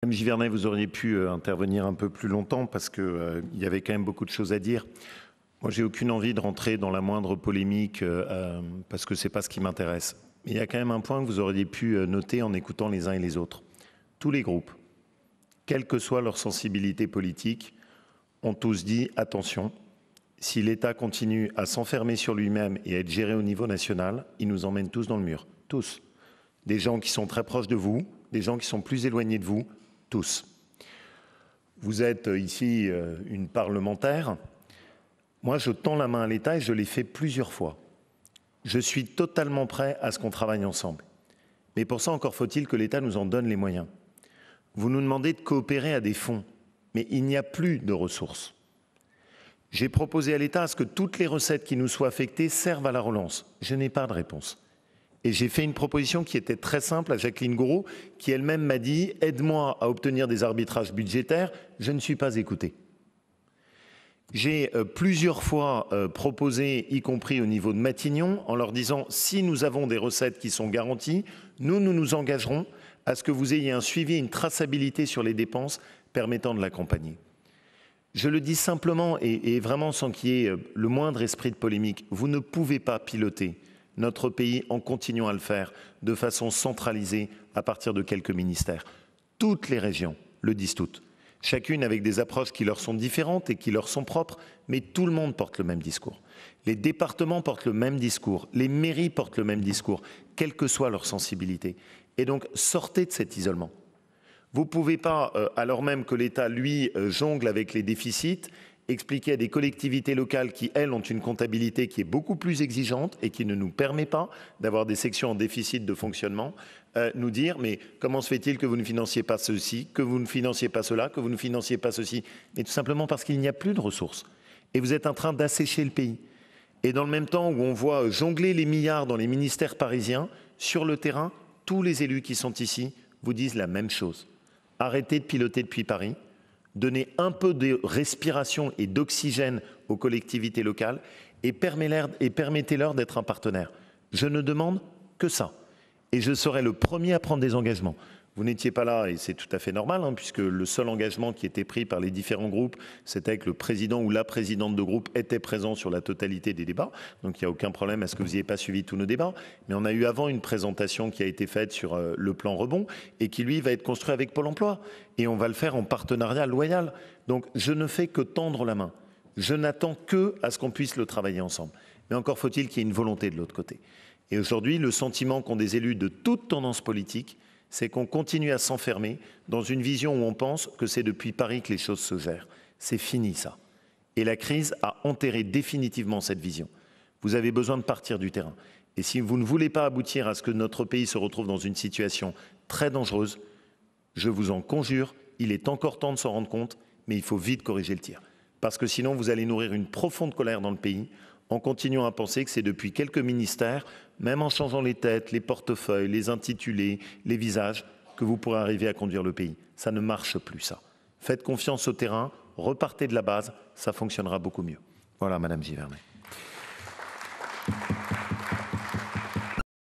Madame Givernet, vous auriez pu intervenir un peu plus longtemps parce qu'il y avait quand même beaucoup de choses à dire. Moi, j'ai aucune envie de rentrer dans la moindre polémique parce que ce n'est pas ce qui m'intéresse. Mais il y a quand même un point que vous auriez pu noter en écoutant les uns et les autres. Tous les groupes, quelle que soit leur sensibilité politique, ont tous dit « attention, si l'État continue à s'enfermer sur lui-même et à être géré au niveau national, il nous emmène tous dans le mur. Tous. Des gens qui sont très proches de vous, des gens qui sont plus éloignés de vous, tous. Vous êtes ici une parlementaire. Moi, je tends la main à l'État et je l'ai fait plusieurs fois. Je suis totalement prêt à ce qu'on travaille ensemble. Mais pour ça, encore faut-il que l'État nous en donne les moyens. Vous nous demandez de coopérer à des fonds, mais il n'y a plus de ressources. J'ai proposé à l'État à ce que toutes les recettes qui nous soient affectées servent à la relance. Je n'ai pas de réponse. Et j'ai fait une proposition qui était très simple à Jacqueline Gouraud, qui elle-même m'a dit « aide-moi à obtenir des arbitrages budgétaires ». Je ne suis pas écouté. J'ai plusieurs fois proposé, y compris au niveau de Matignon, en leur disant « si nous avons des recettes qui sont garanties, nous nous engagerons à ce que vous ayez un suivi et une traçabilité sur les dépenses permettant de l'accompagner ». Je le dis simplement et vraiment sans qu'il y ait le moindre esprit de polémique, vous ne pouvez pas piloter notre pays en continuant à le faire de façon centralisée à partir de quelques ministères. Toutes les régions le disent toutes, chacune avec des approches qui leur sont différentes et qui leur sont propres, mais tout le monde porte le même discours. Les départements portent le même discours, les mairies portent le même discours, quelle que soit leur sensibilité. Et donc, sortez de cet isolement. Vous ne pouvez pas, alors même que l'État, lui, jongle avec les déficits, expliquer à des collectivités locales qui, elles, ont une comptabilité qui est beaucoup plus exigeante et qui ne nous permet pas d'avoir des sections en déficit de fonctionnement, nous dire « mais comment se fait-il que vous ne financiez pas ceci, que vous ne financiez pas cela, que vous ne financiez pas ceci ?» Mais tout simplement parce qu'il n'y a plus de ressources. Et vous êtes en train d'assécher le pays. Et dans le même temps où on voit jongler les milliards dans les ministères parisiens, sur le terrain, tous les élus qui sont ici vous disent la même chose. Arrêtez de piloter depuis Paris. Donner un peu de respiration et d'oxygène aux collectivités locales et permettez-leur d'être un partenaire. Je ne demande que ça. Et je serai le premier à prendre des engagements. Vous n'étiez pas là et c'est tout à fait normal, puisque le seul engagement qui était pris par les différents groupes, c'était que le président ou la présidente de groupe était présent sur la totalité des débats. Donc il n'y a aucun problème à ce que vous n'ayez pas suivi tous nos débats. Mais on a eu avant une présentation qui a été faite sur le plan rebond et qui, lui, va être construit avec Pôle emploi. Et on va le faire en partenariat loyal. Donc je ne fais que tendre la main. Je n'attends que à ce qu'on puisse le travailler ensemble. Mais encore faut-il qu'il y ait une volonté de l'autre côté. Et aujourd'hui, le sentiment qu'ont des élus de toute tendance politique, c'est qu'on continue à s'enfermer dans une vision où on pense que c'est depuis Paris que les choses se gèrent. C'est fini ça. Et la crise a enterré définitivement cette vision. Vous avez besoin de partir du terrain. Et si vous ne voulez pas aboutir à ce que notre pays se retrouve dans une situation très dangereuse, je vous en conjure, il est encore temps de s'en rendre compte, mais il faut vite corriger le tir. Parce que sinon, vous allez nourrir une profonde colère dans le pays en continuant à penser que c'est depuis quelques ministères, même en changeant les têtes, les portefeuilles, les intitulés, les visages, que vous pourrez arriver à conduire le pays. Ça ne marche plus, ça. Faites confiance au terrain, repartez de la base, ça fonctionnera beaucoup mieux. Voilà, Madame Givernet.